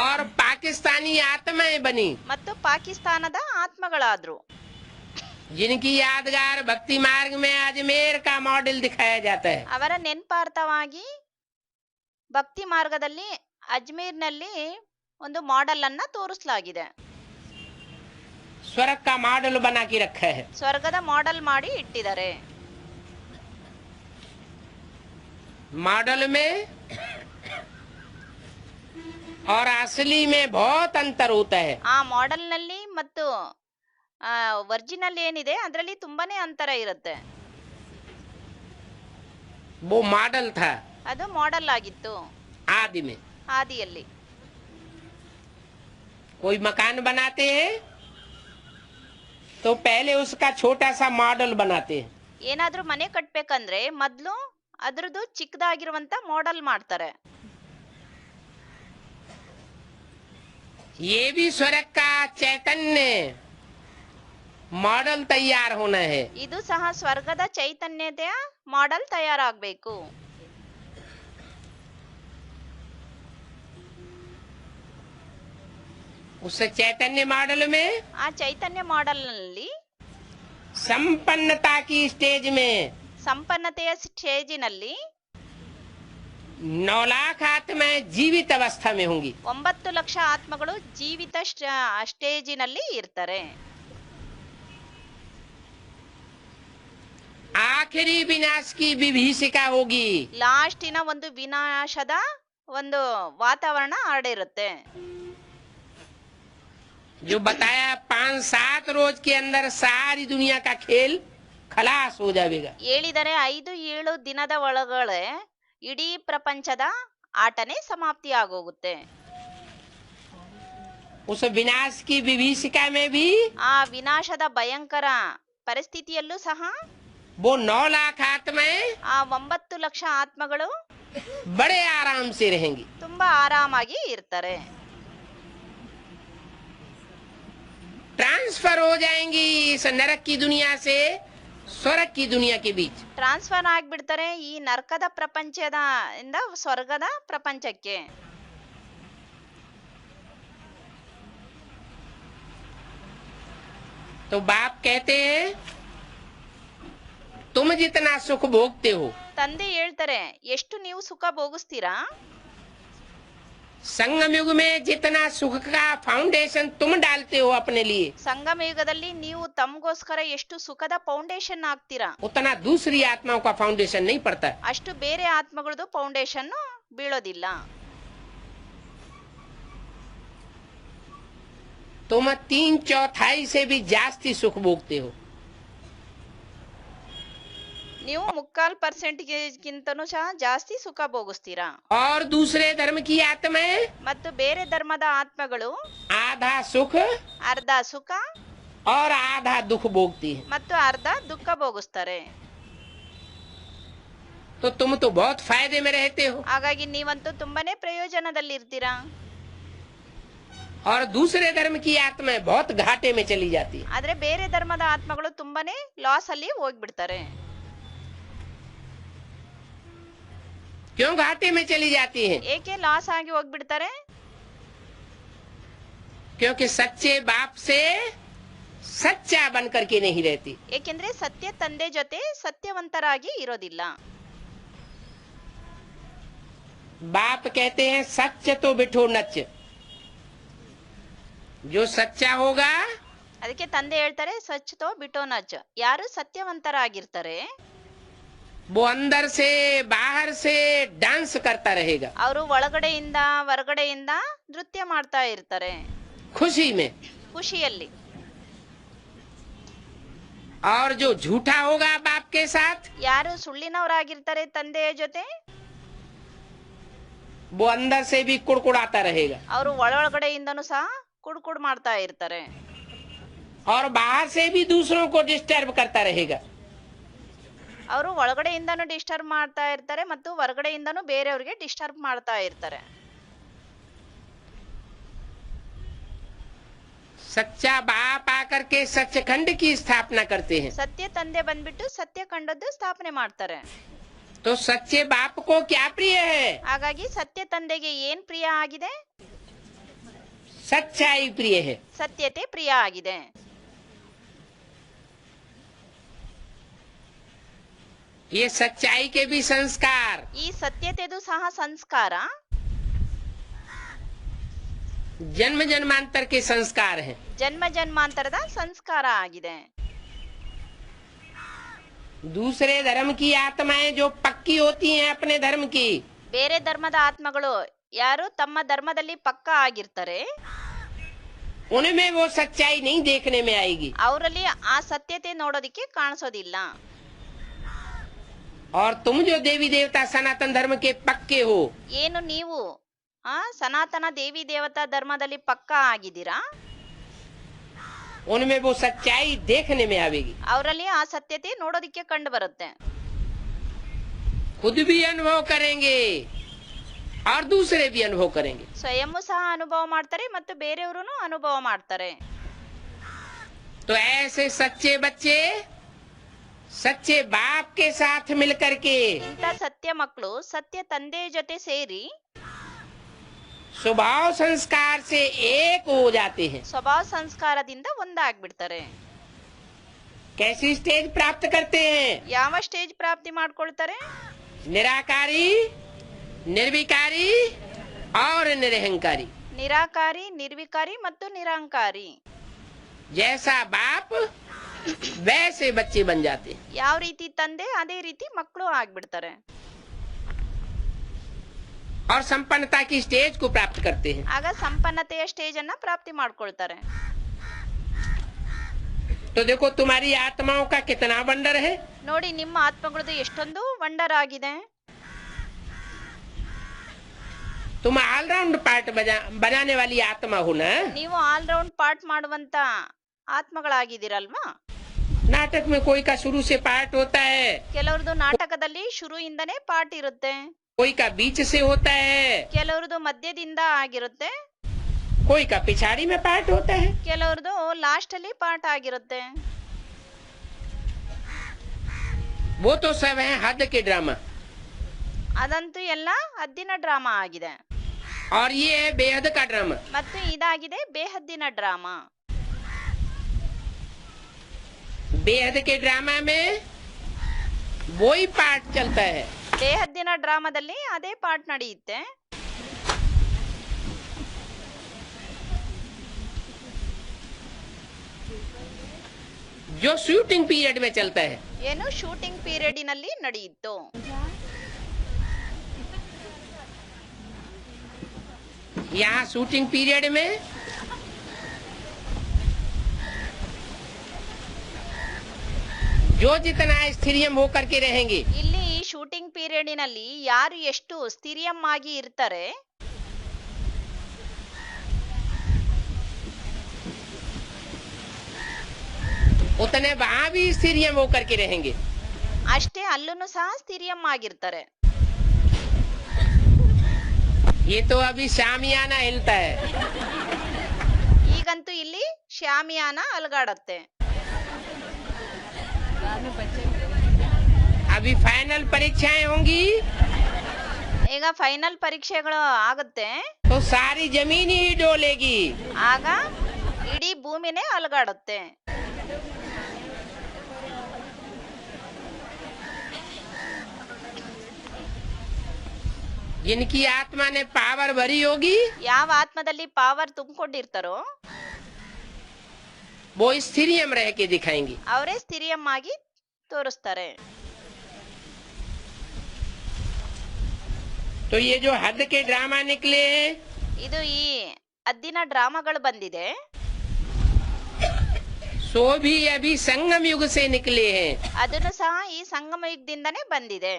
और पाकिस्तानी आत्माएं बनी, ಮತ್ತು ಪಾಕಿಸ್ತಾನದ ಆತ್ಮಗಳಾದ್ರು. जिनकी यादगार भक्ति मार्ग में अजमेर का मॉडल दिखाया जाता है। ಅವರ ನೆನಪಾರ್ಥವಾಗಿ ಭಕ್ತಿ ಮಾರ್ಗದಲ್ಲಿ ಅಜ್ಮೀರ್ನಲ್ಲಿ ಒಂದು ಮಾಡೆಲ್ ಅನ್ನ ತೋರಿಸಲಾಗಿದೆ. स्वर्ग का मॉडल बना के रखा है। ಸ್ವರ್ಗದ ಮಾಡೆಲ್ ಮಾಡಿ ಇಟ್ಟಿದ್ದಾರೆ. मॉडल में और असली में बहुत अंतर होता है। ಆ ಮಾಡೆಲ್ ನಲ್ಲಿ ಮತ್ತು ಒರಿಜಿನಲ್ ಏನಿದೆ ಅದರಲ್ಲಿ ತುಂಬಾನೇ ಅಂತರ ಇರುತ್ತೆ. वो मॉडल था ಅದು ಮಾಡೆಲ್ ಆಗಿತ್ತು आदि में। ಆದಿಯಲ್ಲಿ. कोई मकान बनाते हैं तो पहले उसका छोटा सा मॉडल बनाते हैं, ಏನಾದ್ರೂ ಮನೆ ಕಟ್ಬೇಕಂದ್ರೆ ಮೊದ್ಲು ಅದ್ರದ್ದು ಚಿಕ್ಕದಾಗಿರುವಂತ ಮಾಡೆಲ್ ಮಾಡ್ತಾರೆ. ये भी स्वर्ग का चैतन्य मॉडल तैयार होना है। ಇದು ಸಹ ಸ್ವರ್ಗದ ಚೈತನ್ಯತೆಯ ಮಾಡೆಲ್ ತಯಾರಾಗಬೇಕು. उस चैतन्य मॉडल में ಆ ಚೈತನ್ಯ ಮಾಡೆಲ್ ನಲ್ಲಿ संपन्नता की स्टेज में ಸಂಪನ್ನತೆಯ ಸ್ಟೇಜಿನಲ್ಲಿ 9 लाख आत्माएं जीवित अवस्था में होंगी। 9 ಲಕ್ಷ ಆತ್ಮಗಳು ಜೀವಿತ ಸ್ಟೇಜಿನಲ್ಲಿ ಇರ್ತಾರೆ. आखिरी विनाश की विभीषिका होगी, ಲಾಸ್ಟಿನ ಒಂದು ವಿನಾಶದ ಒಂದು ವಾತಾವರಣ ಹರಡಿರುತ್ತೆ. जो बताया 5-7 रोज के अंदर सारी दुनिया का खेल खलास हो जाएगा। ಹೇಳಿದರೆ 5-7 ದಿನದ ಒಳಗಡೆ ಇಡೀ ಪ್ರಪಂಚದ ಆಟನೇ ಸಮಾಪ್ತಿ ಆಗೋಗುತ್ತೆ. उस विनाश की विभीषिका में भी ಆ ವಿನಾಶದ ಭಯಂಕರ ಪರಿಸ್ಥಿತಿಯಲ್ಲೂ ಸಹ वो 9 लाख आत्माएं ಆ 9 ಲಕ್ಷ ಆತ್ಮಗಳು बड़े आराम से रहेंगी। ತುಂಬಾ ಆರಾಮಾಗಿ ಇರ್ತಾರೆ. ट्रांसफर हो जाएंगी इस नरक की दुनिया से स्वर्ग की दुनिया के बीच। ಟ್ರಾನ್ಸ್ಫರ್ ಆಗ್ಬಿಡ್ತಾರೆ ಈ ನರಕದ ಪ್ರಪಂಚದ ಇಂದ ಸ್ವರ್ಗದ ಪ್ರಪಂಚಕ್ಕೆ. तो बाप कहते हैं तुम जितना सुख भोगते हो, ತಂದೆ ಹೇಳ್ತಾರೆ ಎಷ್ಟು ನೀವು ಸುಖ ಭೋಗಿಸ್ತೀರಾ, संगम युग में जितना सुख का फाउंडेशन तुम डालते हो अपने लिए, ಸಂಗಮ ಯುಗದಲ್ಲಿ ನೀವು ತಮಗೋಸ್ಕರ ಎಷ್ಟು ಸುಖದ ಫೌಂಡೇಶನ್ ಹಾಕ್ತೀರಾ, उतना दूसरी आत्माओं का फाउंडेशन नहीं पड़ता। ಅಷ್ಟು ಬೇರೆ ಆತ್ಮಗಳದ್ದು ಫೌಂಡೇಶನ್ ಬೀಳೋದಿಲ್ಲ. तुम 3/4 से भी जास्ती सुख भोगते हो। ನೀವು 3/4%ಗಿಂತನೂ ಸಹ ಜಾಸ್ತಿ ಸುಖ ಭೋಗಿಸ್ತೀರಾ. और दूसरे धर्म की आत्माएं ಮತ್ತು ಬೇರೆ ಧರ್ಮದ ಆತ್ಮಗಳು आधा सुख ಅರ್ಧ ಸುಖ और आधा दुख भोगती हैं। ಮತ್ತು ಅರ್ಧ ದುಃಖ ಭೋಗಿಸ್ತಾರೆ. तो तुम तो बहुत फायदे में रहते हो ಹಾಗಾಗಿ ನೀವಂತೂ ತುಂಬಾನೇ ಪ್ರಯೋಜನದಲ್ಲಿರ್ತೀರಾ. और दूसरे धर्म की आत्माएं बहुत घाटे में चली जाती है। ಆದ್ರೆ ಬೇರೆ ಧರ್ಮದ ಆತ್ಮಗಳು ತುಂಬಾನೇ ಲಾಸ್ ಅಲ್ಲಿ ಹೋಗ್ಬಿಡ್ತಾರೆ. क्यों घाटे में चली जाती हैं? ಏಕೆ ಲಾಸ್ ಆಗಿ ಹೋಗ್ಬಿಡ್ತಾರೆ? क्योंकि सच्चे बाप से सच्चा बन करके नहीं रहती। ಏಕೆಂದ್ರೆ ಸತ್ಯ ತಂದೆ ಜೊತೆ ಸತ್ಯವಂತರಾಗಿ ಇರೋದಿಲ್ಲ. बाप कहते हैं सच तो बिठो नच, जो सच्चा होगा ಅದಕ್ಕೆ ತಂದೆ ಹೇಳ್ತಾರೆ ಸಚ್ತೋ ಬಿಟೋ ನಚ್. ಯಾರು ಸತ್ಯವಂತರಾಗಿರ್ತಾರೆ वो अंदर से बाहर से डांस करता रहेगा, ಅವರು ಒಳಗಡೆಯಿಂದ ಹೊರಗಡೆಯಿಂದ ನೃತ್ಯ ಮಾಡ್ತಾ ಇರ್ತಾರೆ खुशी में। ಖುಷಿಯಲ್ಲಿ. और जो झूठा होगा बाप के साथ ಯಾರು ಸುಳ್ಳಿನವರಾಗಿರ್ತಾರೆ ತಂದೆಯ ಜೊತೆ वो अंदर से भी कुड़कुड़ाता रहेगा ಅವರು ಒಳಗಡೆಯಿಂದನೂ ಸಹ ಕುಡ್ಕುಡ್ ಮಾಡ್ತಾ ಇರ್ತಾರೆ. और बाहर से भी दूसरों को डिस्टर्ब करता रहेगा। ಅವರು ಒಳಗಡೆಯಿಂದನೂ ಡಿಸ್ಟರ್ಬ್ ಮಾಡ್ತಾ ಇರ್ತಾರೆ ಮತ್ತು ಹೊರಗಡೆಯಿಂದನೂ ಬೇರೆಯವ್ರಿಗೆ ಡಿಸ್ಟರ್ಬ್ ಮಾಡ್ತಾ ಇರ್ತಾರೆ. सच्चा बाप आकर के सचखंड की स्थापना करते हैं। ಸತ್ಯ ತಂದೆ ಬಂದ್ಬಿಟ್ಟು ಸತ್ಯ ಕಂಡದ್ದು ಸ್ಥಾಪನೆ ಮಾಡ್ತಾರೆ. तो सच्चे बाप को क्या प्रिय है? ಹಾಗಾಗಿ ಸತ್ಯ ತಂದೆಗೆ ಏನ್ ಪ್ರಿಯ ಆಗಿದೆ? सच्चाई प्रिय है। ಸತ್ಯತೆ ಪ್ರಿಯ ಆಗಿದೆ. ये सच्चाई के भी संस्कार ಈ ಸತ್ಯತೆದು ಸಹ ಸಂಸ್ಕಾರ जन्म जन्मांतर के संस्कार हैं। ಜನ್ಮ ಜನ್ಮಾಂತರದ ಸಂಸ್ಕಾರ ಆಗಿದೆ. दूसरे धर्म की आत्माएं जो पक्की होती हैं अपने धर्म की, ಬೇರೆ ಧರ್ಮದ ಆತ್ಮಗಳು ಯಾರು ತಮ್ಮ ಧರ್ಮದಲ್ಲಿ ಪಕ್ಕ ಆಗಿರ್ತಾರೆ उनमें वो सच्चाई नहीं देखने में आएगी। ಅವರಲ್ಲಿ ಆ ಸತ್ಯತೆ ನೋಡೋದಿಕ್ಕೆ ಕಾಣಿಸೋದಿಲ್ಲ. और तुम जो देवी देवता सनातन धर्म के पक्के हो, ಏನು ನೀವು ಸನಾತನ ದೇವಿ ದೇವತಾ ಧರ್ಮದಲ್ಲಿ ಪಕ್ಕ ಆಗಿದ್ದೀರಾ उनमें वो सच्चाई देखने में आवेगी। ಅವರಲ್ಲಿ ಆ ಸತ್ಯತೆ ನೋಡೋದಿಕ್ಕೆ ಕಂಡು ಬರುತ್ತೆ. खुद भी अनुभव करेंगे और दूसरे भी अनुभव करेंगे। ಸ್ವಯಂ ಸಹ ಅನುಭವ ಮಾಡ್ತಾರೆ ಮತ್ತು ಬೇರೆಯವರು ಅನುಭವ ಮಾಡ್ತಾರೆ. तो ऐसे सच्चे बच्चे सच्चे बाप के साथ मिलकर के ಇಂಥ ಸತ್ಯ ಮಕ್ಕಳು ಸತ್ಯ ತಂದೆಯ ಜೊತೆ ಸೇರಿ स्वभाव संस्कार से एक हो जाते हैं। ಸ್ವಭಾವ ಸಂಸ್ಕಾರದಿಂದ ಒಂದಾಗ್ಬಿಡ್ತಾರೆ. कैसी स्टेज प्राप्त करते हैं? ಯಾವ ಸ್ಟೇಜ್ ಪ್ರಾಪ್ತಿ ಮಾಡ್ಕೊಳ್ತಾರೆ? निराकारी, निर्विकारी और निरहंकारी। ನಿರಾಕಾರಿ, ನಿರ್ವಿಕಾರಿ ಮತ್ತು ನಿರಹಂಕಾರಿ. जैसा बाप वैसे बच्चे बन जाते हैं। ಯಾವ ರೀತಿ ತಂದೆ ಅದೇ ರೀತಿ ಮಕ್ಕಳು ಆಗ್ಬಿಡ್ತಾರೆ. और संपन्नता की स्टेज को प्राप्त करते हैं। ಆಗ ಸಂಪನ್ನತೆಯ ಸ್ಟೇಜ್ ಅನ್ನ ಪ್ರಾಪ್ತಿ ಮಾಡ್ಕೊಳ್ತಾರೆ. तो देखो तुम्हारी आत्माओं का कितना वंडर है। ನೋಡಿ ನಿಮ್ಮ ಆತ್ಮಗಳದ್ದು ಎಷ್ಟೊಂದು ವಂಡರ್ ಆಗಿದೆ. तुम ऑलराउंड पार्ट बजाने वाली आत्मा हो ना। ನೀವು ಆಲ್ ರೌಂಡ್ ಪಾರ್ಟ್ ಮಾಡುವಂತ ಆತ್ಮಗಳಾಗಿದ್ದೀರಲ್ವಾ. नाटक में कोई का शुरू से पार्ट होता है, ಕೆಲವ್ರದ್ದು ನಾಟಕದಲ್ಲಿ ಶುರುವಿಂದನೇ ಪಾರ್ಟ್ ಇರುತ್ತೆ, कोई का बीच से होता है, ಕೆಲವ್ರದ್ದು ಮಧ್ಯದಿಂದ ಆಗಿರುತ್ತೆ, कोई का पिछाड़ी में पार्ट होता है। ಕೆಲವ್ರದ್ದು ಲಾಸ್ಟ್ ಅಲ್ಲಿ ಪಾರ್ಟ್ ಆಗಿರುತ್ತೆ. वो तो सब है हद के ड्रामा, ಅದಂತೂ ಎಲ್ಲ ಹದ್ದಿನ ಡ್ರಾಮಾ ಆಗಿದೆ. और ये है बेहद का ड्रामा। ಮತ್ತು ಇದಾಗಿದೆ ಬೇಹದ್ದಿನ ಡ್ರಾಮಾ. बेहद के ड्रामा में वही पार्ट चलता है। ಬೇಹದ್ದಿನ ಡ್ರಾಮಾದಲ್ಲಿ ಅದೇ ಪಾರ್ಟ್ ನಡೆಯುತ್ತೆ. जो शूटिंग पीरियड में चलता है। ಏನು ಶೂಟಿಂಗ್ ಪೀರಿಯಡಿನಲ್ಲಿ ನಡೆಯಿತು. यहाँ शूटिंग पीरियड में जो जितना स्थिरियम होकर के रहेंगे, ಇಲ್ಲಿ ಈ ಶೂಟಿಂಗ್ ಪೀರಿಯಡಿನಲ್ಲಿ ಯಾರು ಎಷ್ಟು ಸ್ಥಿರಿಯಂ ಆಗಿ ಇರ್ತಾರೆ, उतने वहां भी स्थिरियम होकर के रहेंगे। ಅಷ್ಟೇ ಅಲ್ಲೂ ಸಹ ಸ್ಥಿರಿಯಂ ಆಗಿರ್ತಾರೆ। ये तो अभी शामियाना हिलता है। ಈಗಂತೂ ಇಲ್ಲಿ ಶಾಮಿಯಾನ ಅಲಗಾಡತ್ತೆ। अभी फाइनल परीक्षाएं होंगी ಈಗ ಫೈನಲ್ ಪರೀಕ್ಷೆಗಳು ಆಗುತ್ತೆ, तो सारी जमीन ही डोलेगी। ಆಗ ಇಡೀ ಭೂಮಿನೇ ಅಲಗಾಡುತ್ತೆ। जिनकी आत्मा ने पावर भरी होगी, ಯಾವ ಆತ್ಮದಲ್ಲಿ ಪಾವರ್ ತುಂಬಿಕೊಂಡಿರ್ತಾರೋ वो स्थिरियम रह के दिखाएंगी। ಅವರೇ ಸ್ಥಿರಿಯಂ ಆಗಿ ತೋರಿಸ್ತಾರೆ। तो ये जो हद के ड्रामा निकले हैं, ಇದು ಈ ಹದ್ದಿನ ಡ್ರಾಮಾಗಳು ಬಂದಿದೆ, सो भी अभी संगम युग से निकले हैं। ಅದನ್ನು ಸಹ ಈ ಸಂಗಮ ಯುಗದಿಂದನೇ ಬಂದಿದೆ।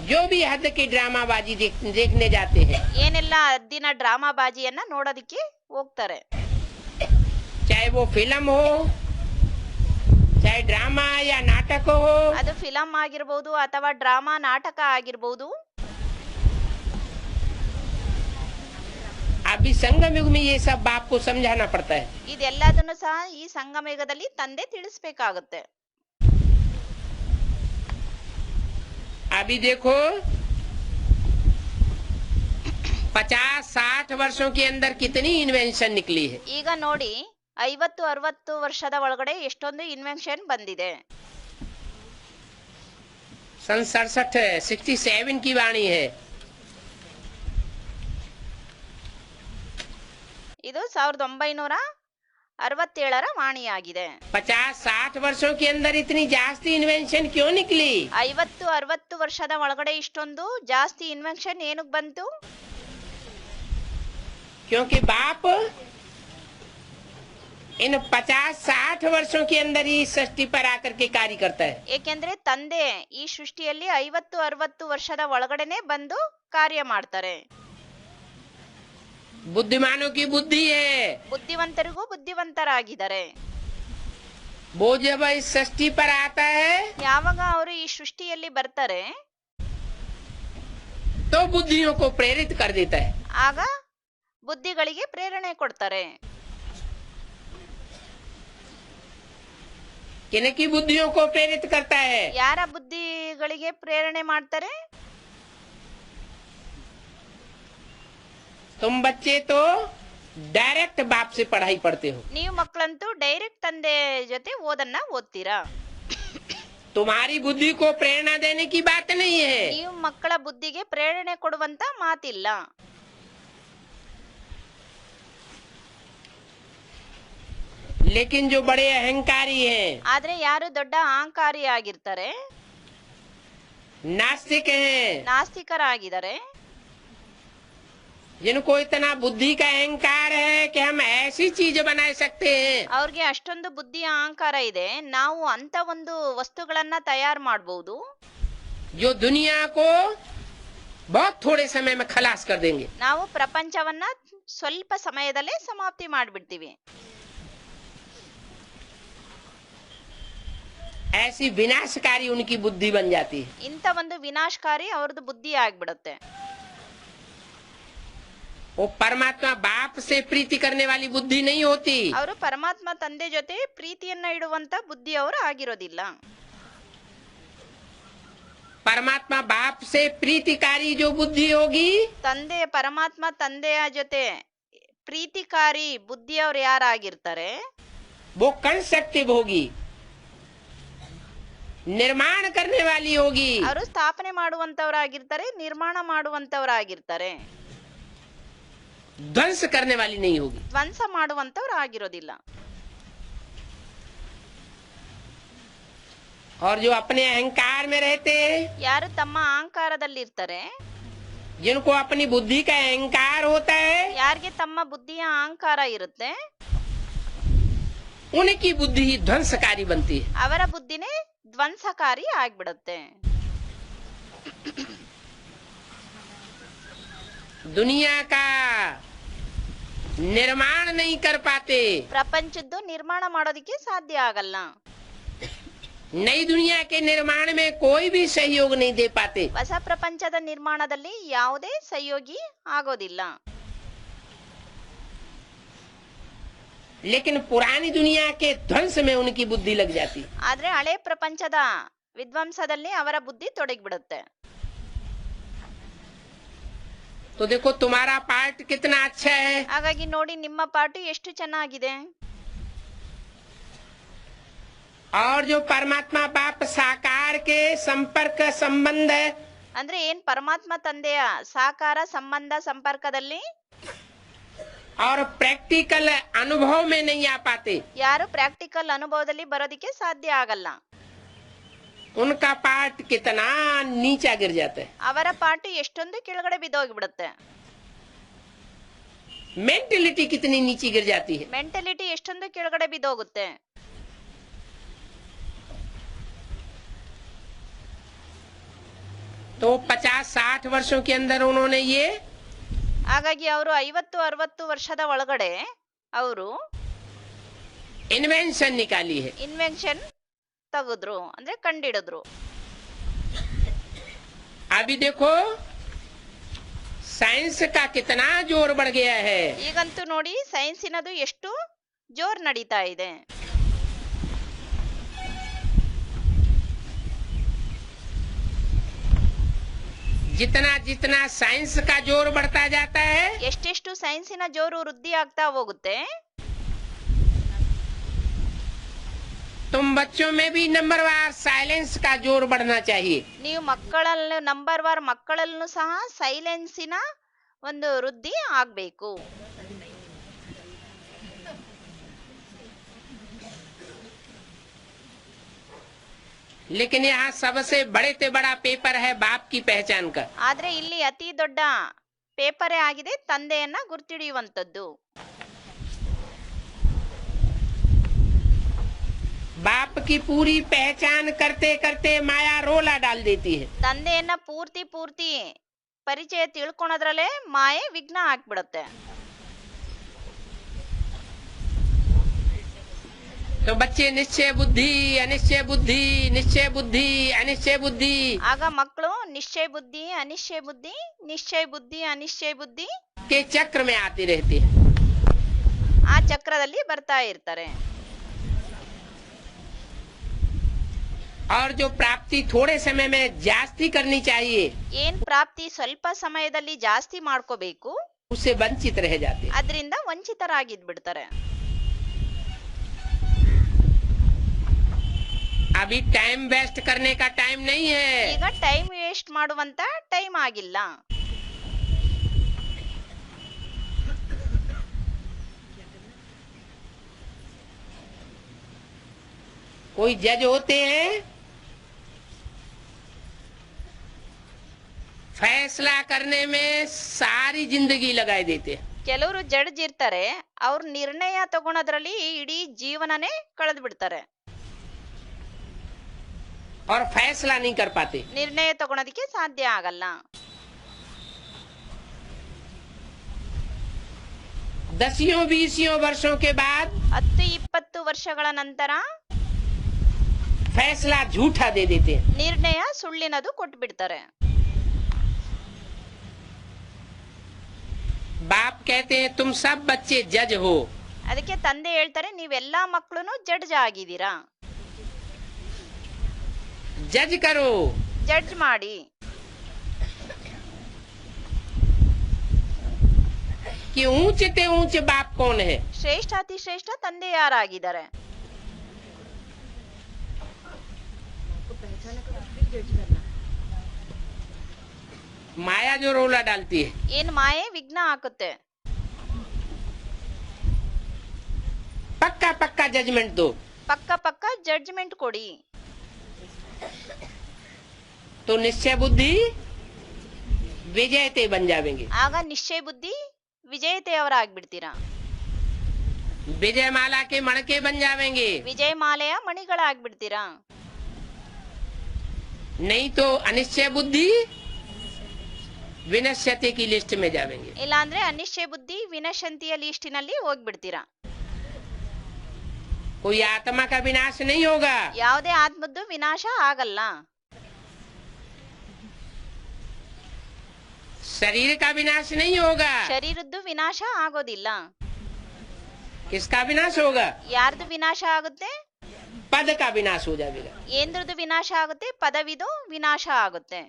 जो भी हद की ड्रामाबाजी देखने जाते हैं, ಏನೆಲ್ಲ ಹದ್ದಿನ ಡ್ರಾಮಾ ಬಾಜಿಯನ್ನ ನೋಡೋದಕ್ಕೆ ಹೋಗ್ತಾರೆ, चाहे वो फिल्म हो, चाहे ड्रामा या नाटक हो, ಅದು ಫಿಲಂ ಆಗಿರ್ಬೋದು ಅಥವಾ ಡ್ರಾಮಾ ನಾಟಕ ಆಗಿರ್ಬೋದು। अभी संगम युग में ये सब बाप को समझाना पड़ता है। ಇದೆಲ್ಲದನ್ನು ಸಹ ಈ ಸಂಗಮ ಯುಗದಲ್ಲಿ ತಂದೆ ತಿಳಿಸ್ಬೇಕಾಗುತ್ತೆ। अभी देखो 50-60 वर्षों के अंदर कितनी इन्वेंशन निकली है। ಈಗ ನೋಡಿ 50-60 ವರ್ಷದ ಒಳಗಡೆ ಎಷ್ಟೊಂದು ಇನ್ವೆನ್ಷನ್ ಬಂದಿದೆ। सन 67 की वाणी है। ಇದು 1967ರ ವಾಣಿಯಾಗಿದೆ। 50-60 वर्षों के अंदर इतनी जास्ती इन्वेंशन क्यों निकली? 50-60 ವರ್ಷದ ಒಳಗಡೆ ಇಷ್ಟೊಂದು ಜಾಸ್ತಿ ಇನ್ವೆನ್ಷನ್ ಏನಕ್ಕೆ ಬಂತು? क्योंकि बाप इन 50-60 वर्षों के अंदर ही सृष्टि पर आकर के कार्य करता है। ಏಕೆಂದ್ರೆ ತಂದೆ ಈ ಸೃಷ್ಟಿಯಲ್ಲಿ 50-60 ವರ್ಷದ ಒಳಗಡೆನೆ ಬಂದು ಕಾರ್ಯ ಮಾಡ್ತಾರೆ। बुद्धिमानों की बुद्धि है, ಬುದ್ಧಿವಂತರಿಗೂ ಬುದ್ಧಿವಂತರಾಗಿದ್ದಾರೆ। वो जब इस सृष्टि पर आता है ಯಾವಾಗ ಅವರು ಈ ಸೃಷ್ಟಿಯಲ್ಲಿ ಬರ್ತಾರೆ, तो बुद्धियों को प्रेरित कर देता है। ಆಗ ಬುದ್ಧಿಗಳಿಗೆ ಪ್ರೇರಣೆ ಕೊಡ್ತಾರೆ। किनकी बुद्धियों को प्रेरित करता है? ಯಾರ ಬುದ್ಧಿಗಳಿಗೆ ಪ್ರೇರಣೆ ಮಾಡ್ತಾರೆ? तुम बच्चे तो डायरेक्ट बाप से पढ़ाई पढ़ते हो। ನೀವು ಮಕ್ಕಳಂತೂ ಡೈರೆಕ್ಟ್ ತಂದೆ ಜೊತೆ ಓದನ್ನ ಓದ್ತೀರಾ। तुम्हारी बुद्धि को प्रेरणा देने की बात नहीं है। ನೀವು ಮಕ್ಕಳ ಬುದ್ಧಿಗೆ ಪ್ರೇರಣೆ ಕೊಡುವಂತ ಮಾತಿಲ್ಲ। लेकिन जो बड़े अहंकारी हैं, ಆದ್ರೆ ಯಾರು ದೊಡ್ಡ ಅಹಂಕಾರಿ ಆಗಿರ್ತಾರೆ, नास्तिक हैं, ನಾಸ್ತಿಕರಾಗಿದ್ದಾರೆ, जिनको इतना बुद्धि का अहंकार है कि हम ऐसी चीज बना सकते हैं, ಅವ್ರಿಗೆ ಅಷ್ಟೊಂದು ಬುದ್ಧಿಯ ಅಹಂಕಾರ ಇದೆ, ನಾವು ಅಂತ ಒಂದು ವಸ್ತುಗಳನ್ನ ತಯಾರು ಮಾಡಬಹುದು जो दुनिया को बहुत थोड़े समय में खलास कर देंगे। ನಾವು ಪ್ರಪಂಚವನ್ನ ಸ್ವಲ್ಪ ಸಮಯದಲ್ಲೇ ಸಮಾಪ್ತಿ ಮಾಡ್ಬಿಡ್ತೀವಿ। ऐसी विनाशकारी उनकी बुद्धि बन जाती है। ಇಂಥ ಒಂದು ವಿನಾಶಕಾರಿ ಅವ್ರದ್ದು ಬುದ್ಧಿ ಆಗ್ಬಿಡುತ್ತೆ। वो परमात्मा बाप से प्रीति करने वाली बुद्धि नहीं होती। ಅವರು ಪರಮಾತ್ಮ ತಂದೆ ಜೊತೆ ಪ್ರೀತಿಯನ್ನ ಇಡುವಂತ ಬುದ್ಧಿ ಅವರು ಆಗಿರೋದಿಲ್ಲ। परमात्मा बाप से प्रीतिकारी जो बुद्धि होगी, ತಂದೆ ಪರಮಾತ್ಮ ತಂದೆಯ ಜೊತೆ ಪ್ರೀತಿಕಾರಿ ಬುದ್ಧಿಯವ್ರು ಯಾರಾಗಿರ್ತಾರೆ, वो कंस्ट्रक्टिव होगी, निर्माण करने वाली होगी, ಅವರು ಸ್ಥಾಪನೆ ಮಾಡುವಂತವರಾಗಿರ್ತಾರೆ, ನಿರ್ಮಾಣ ಮಾಡುವಂತವರಾಗಿರ್ತಾರೆ, ध्वंस करने वाली नहीं होगी। ಧ್ವಂಸ ಮಾಡುವಂತವ್ರು ಆಗಿರೋದಿಲ್ಲ। और जो अपने अहंकार में रहते हैं, ಯಾರು ತಮ್ಮ ಅಹಂಕಾರದಲ್ಲಿರ್ತಾರೆ, जिनको अपनी बुद्धि का अहंकार होता है, ಯಾರಿಗೆ ತಮ್ಮ ಬುದ್ಧಿಯ ಅಹಂಕಾರ ಇರುತ್ತೆ, उनकी बुद्धि ही ध्वंसकारी बनती है। ಅವರ ಬುದ್ಧಿನೇ ಧ್ವಂಸಕಾರಿ ಆಗ್ಬಿಡುತ್ತೆ. दुनिया का निर्माण नहीं कर पाते, ಪ್ರಪಂಚದ್ದು ನಿರ್ಮಾಣ ಮಾಡೋದಕ್ಕೆ ಸಾಧ್ಯ ಆಗಲ್ಲ. नई दुनिया के निर्माण में कोई भी सहयोग नहीं दे पाते, ಹೊಸ ಪ್ರಪಂಚದ ನಿರ್ಮಾಣದಲ್ಲಿ ಯಾವುದೇ ಸಹಯೋಗಿ ಆಗೋದಿಲ್ಲ. लेकिन पुरानी दुनिया के ध्वंस में उनकी बुद्धि लग जाती। ಆದ್ರೆ ಹಳೆ ಪ್ರಪಂಚದ ವಿಧ್ವಂಸದಲ್ಲಿ ಅವರ ಬುದ್ಧಿ ತೊಡಗಿಬಿಡುತ್ತೆ. तो देखो तुम्हारा पार्ट कितना अच्छा है, ಹಾಗಾಗಿ ನೋಡಿ ನಿಮ್ಮ ಪಾಠ ಎಷ್ಟು ಚೆನ್ನಾಗಿದೆ. और जो परमात्मा बाप साकार के संपर्क संबंध है, ಅಂದ್ರೆ ಏನ್ ಪರಮಾತ್ಮ ತಂದೆಯ ಸಾಕಾರ ಸಂಬಂಧ ಸಂಪರ್ಕದಲ್ಲಿ और प्रैक्टिकल अनुभव में नहीं आ पाते, ಯಾರು ಪ್ರಾಕ್ಟಿಕಲ್ ಅನುಭವದಲ್ಲಿ ಬರೋದಕ್ಕೆ ಸಾಧ್ಯ ಆಗಲ್ಲ. उनका पार्ट कितना नीचा गिर जाता है। ಅವರ ಪಾಠ ಎಷ್ಟೊಂದು ಕೆಳಗಡೆ ಬಿದ್ದೋಗ್ಬಿಡುತ್ತೆ. मेंटेलिटी कितनी नीचे गिर जाती है। ಮೆಂಟಲಿಟಿ ಎಷ್ಟೊಂದು ಕೆಳಗಡೆ ಬಿದ್ದೋಗುತ್ತೆ. तो 50-60 वर्षों के अंदर उन्होंने ये ಹಾಗಾಗಿ ಅವರು 50-60 ವರ್ಷದ ಒಳಗಡೆ ಅವರು इन्वेंशन निकाली है। ಇನ್ವೆನ್ಷನ್ ತೆಗೆದ್ರು ಅಂದ್ರೆ ಕಂಡಿಡಿದ್ರು. अभी देखो साइंस का कितना जोर बढ़ गया है। ಈಗಂತೂ ನೋಡಿ ಸೈನ್ಸಿನದು ಎಷ್ಟು ಜೋರ್ ನಡೀತಾ ಇದೆ. जितना जितना साइंस का जोर बढ़ता जाता है, ಎಷ್ಟೆಷ್ಟು ಸೈನ್ಸಿನ ಜೋರು ವೃದ್ಧಿ ಆಗ್ತಾ ಹೋಗುತ್ತೆ, तुम बच्चों में भी नंबरवार साइलेंस का जोर बढ़ना चाहिए। ನೀವು ಮಕ್ಕಳಲ್ಲೂ ನಂಬರ್ ವಾರ್ ಮಕ್ಕಳಲ್ಲೂ ಸಹ ಸೈಲೆನ್ಸಿನ ಒಂದು ವೃದ್ಧಿ ಆಗ್ಬೇಕು. लेकिन यहाँ सबसे बड़े से बड़ा पेपर है बाप की पहचान का। ಆದ್ರೆ ಇಲ್ಲಿ ಅತಿ ದೊಡ್ಡ ಪೇಪರೇ ಆಗಿದೆ ತಂದೆಯನ್ನ ಗುರ್ತಿಡಿಯುವಂತದ್ದು. बाप की पूरी पहचान करते करते माया रोला डाल देती है। ತಂದೆಯನ್ನ ಪೂರ್ತಿ ಪರಿಚಯ ತಿಳ್ಕೊಳೋದ್ರಲ್ಲೇ ಮಾಯೆ ವಿಘ್ನ ಹಾಕ್ಬಿಡುತ್ತೆ. तो बच्चे निश्चय बुद्धि अनिश्चय बुद्धि, निश्चय बुद्धि अनिश्चय बुद्धि, ಆಗ ಮಕ್ಕಳು ನಿಶ್ಚಯ ಬುದ್ಧಿ ಅನಿಶ್ಚಯ ಬುದ್ಧಿ, ನಿಶ್ಚಯ ಬುದ್ಧಿ ಅನಿಶ್ಚಯ ಬುದ್ಧಿ के चक्र में आती रहती है। ಆ ಚಕ್ರದಲ್ಲಿ ಬರ್ತಾ ಇರ್ತಾರೆ. और जो प्राप्ति थोड़े समय में जास्ती करनी चाहिए, ಏನ್ ಪ್ರಾಪ್ತಿ ಸ್ವಲ್ಪ ಸಮಯದಲ್ಲಿ ಜಾಸ್ತಿ ಮಾಡ್ಕೋಬೇಕು, उससे वंचित रह जाते हैं। ಅದರಿಂದ ವಂಚಿತರಾಗಿದ್ಬಿಡ್ತಾರೆ. अभी टाइम वेस्ट करने का टाइम नहीं है। ಈಗ ಟೈಮ್ ವೇಸ್ಟ್ ಮಾಡುವಂತ ಟೈಮ್ ಆಗಿಲ್ಲ. कोई जज होते हैं फैसला करने में सारी जिंदगी लगाए देते हैं, ಕೆಲವರು ಜಡ್ಜ್ ಇರ್ತಾರೆ, ಅವ್ರ ನಿರ್ಣಯ ತಗೊಳೋದ್ರಲ್ಲಿ ಇಡೀ ಜೀವನನೇ ಕಳೆದು ಬಿಡ್ತಾರೆ. और फैसला नहीं कर पाते। ನಿರ್ಣಯ ತಗೊಳೋದಕ್ಕೆ ಸಾಧ್ಯ ಆಗಲ್ಲ. 10-20 वर्षों के बाद 10-20 ವರ್ಷಗಳ ನಂತರ फैसला झूठा दे देते हैं। ನಿರ್ಣಯ ಸುಳ್ಳಿನದು ಕೊಟ್ಬಿಡ್ತಾರೆ. बाप कहते हैं तुम सब बच्चे जज हो, ಅದಕ್ಕೆ ತಂದೆ ಹೇಳ್ತಾರೆ ನೀವೆಲ್ಲಾ ಮಕ್ಕಳು ಜಡ್ಜ್ ಆಗಿದ್ದೀರಾ, जज करो। ಜಡ್ಜ್ ಮಾಡಿ. कि ऊंच ते ऊंच बाप कौन है। ಶ್ರೇಷ್ಠ ಅತಿ ಶ್ರೇಷ್ಠ ತಂದೆ ಯಾರಾಗಿದ್ದಾರೆ. माया जो रोला डालती है, ಏನ್ ಮಾಯೆ ವಿಘ್ನ ಹಾಕುತ್ತೆ. पक्का पक्का जजमेंट दो, ಪಕ್ಕ ಜಡ್ಜ್ಮೆಂಟ್ ಕೊಡಿ. तो निश्चय बुद्धि विजयते बन जाएंगे। ಆಗ ನಿಶ್ಚಯ ಬುದ್ಧಿ ವಿಜೇತೆಯವರಾಗ್ಬಿಡ್ತೀರಾ. विजय माला के मणके बन जाएंगे, ವಿಜಯ ಮಾಲೆಯ ಮಣಿಗಳಾಗ್ಬಿಡ್ತೀರಾ. नहीं तो अनिश्चय बुद्धि विनश्यति की लिस्ट में जाएंगे. ಇಲ್ಲಾಂದ್ರೆ ಅನಿಶ್ಚಯ ಬುದ್ಧಿ ವಿನಶಂತಿಯ ಲಿಸ್ಟಿನಲ್ಲಿ ಹೋಗ್ಬಿಡ್ತೀರಾ. कोई आत्मा का विनाश नहीं होगा, ಯಾವುದೇ ಆತ್ಮದ್ದು ವಿನಾಶ ಆಗಲ್ಲ. शरीर का विनाश नहीं होगा. ಶರೀರದ್ದು ವಿನಾಶ ಆಗೋದಿಲ್ಲ. किसका विनाश होगा? ಯಾರ್ದು ವಿನಾಶ ಆಗುತ್ತೆ? पद का विनाश हो जाएगा. ಏಂದ್ರದ್ದು ವಿನಾಶ ಆಗುತ್ತೆ? ಪದವಿದು ವಿನಾಶ ಆಗುತ್ತೆ.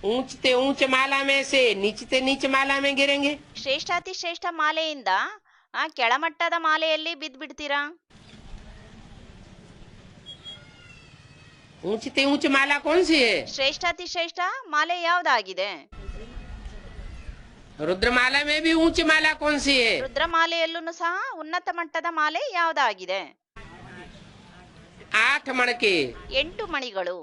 ऊंचते ऊंच माला में से नीचते नीच माला में गिरेंगे. ಶ್ರೇಷ್ಠಾತಿ ಶ್ರೇಷ್ಠ ಮಾಲೆಯಿಂದ ಕೆಳಮಟ್ಟದ ಮಾಲೆಯಲ್ಲಿ ಬಿದ್ದ್ಬಿಡ್ತೀರಾ. ऊंचते ऊंच माला कौन सी है? ಶ್ರೇಷ್ಠಾತಿ ಶ್ರೇಷ್ಠ ಮಾಲೆ ಯಾವ್ದಾಗಿದೆ? रुद्रमाला में भी ऊंच माला कौन सी है? ರುದ್ರಮಾಲೆಯಲ್ಲೂ ಸಹ ಉನ್ನತ ಮಟ್ಟದ ಮಾಲೆ ಯಾವ್ದಾಗಿದೆ? 8 मणके 8 ಮಣಿಗಳು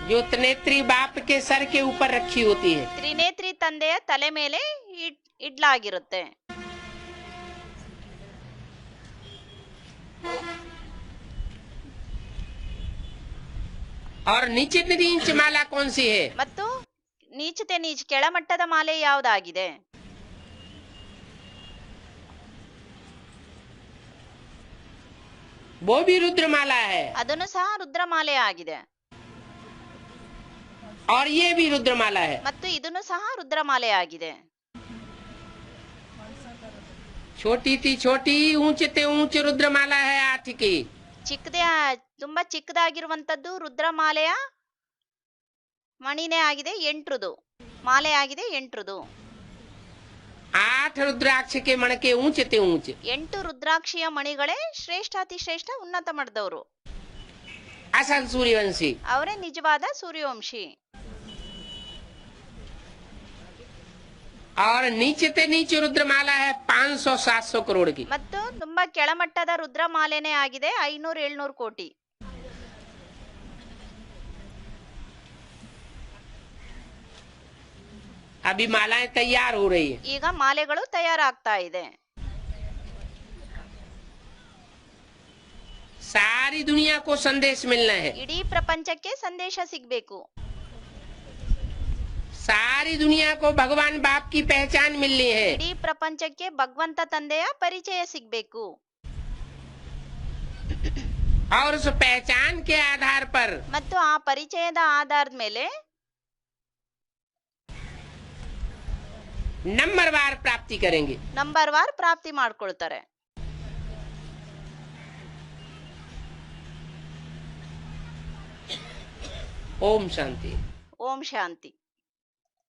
जो त्रिनेत्री बाप के सर के ऊपर रखी होती है. ತ್ರಿನೇತ್ರಿ ತಂದೆಯ ತಲೆ ಮೇಲೆ ಇಡ್ಲಾಗಿರುತ್ತೆ. और नीचे नीच माला कौन सी है? ಮತ್ತು ನೀಚತೆ ನೀಚ ಕೆಳಮಟ್ಟದ ಮಾಲೆ ಯಾವ್ದಾಗಿದೆ? वो भी रुद्रमाला है. ಅದನ್ನು ಸಹ ರುದ್ರಮಾಲೆ ಆಗಿದೆ. और ये भी रुद्रमाला है. ಮತ್ತು ಇದನ್ನು ಸಹ ರುದ್ರಮಾಲೆ ಆಗಿದೆ. छोटी थी छोटी ऊंचते ऊंच रुद्रमाला है 8 की. ಚಿಕ್ಕದೇ ತುಂಬಾ ಚಿಕ್ಕದಾಗಿರುವಂತದ್ದು ರುದ್ರಮಾಲೆಯ ಮಣಿನೇ ಆಗಿದೆ. 8ದು ಮಾಲೆ ಆಗಿದೆ. 8ದು 8 रुद्राक्ष के मणके ऊंचते ऊंच. 8 ರುದ್ರಾಕ್ಷಿಯ ಮಣಿಗಳೇ ಶ್ರೇಷ್ಠಾತಿ ಶ್ರೇಷ್ಠ ಉನ್ನತ ಮಟ್ಟದವರು. असल सूर्यवंशी. ಅವರೇ ನಿಜವಾದ ಸೂರ್ಯವಂಶಿ. और नीचते नीचे रुद्रमाला है 500-700 करोड़ की. ಮತ್ತು ತುಂಬಾ ಕೆಳಮಟ್ಟದ ರುದ್ರಮಾಲೆನೇ ಆಗಿದೆ 500-700 ಕೋಟಿ. अभी मालाएं तैयार हो रही है. ಈಗ ಮಾಲೆಗಳು ತಯಾರಾಗ್ತಾ ಇದೆ. सारी दुनिया को संदेश मिलना है. ಇಡೀ ಪ್ರಪಂಚಕ್ಕೆ ಸಂದೇಶ ಸಿಗಬೇಕು. सारी दुनिया को भगवान बाप की पहचान मिलनी है. ಇಡೀ ಪ್ರಪಂಚಕ್ಕೆ ಭಗವಂತ ತಂದೆಯ ಪರಿಚಯ ಸಿಗಬೇಕು. और उस पहचान के आधार पर ಮತ್ತು ಆ ಪರಿಚಯದ ಆಧಾರದ ಮೇಲೆ नंबरवार प्राप्ति करेंगे. ನಂಬರ್ ವಾರ್ ಪ್ರಾಪ್ತಿ ಮಾಡ್ಕೊಳ್ತಾರೆ. ओम शांति. ಓಂ ಶಾಂತಿ.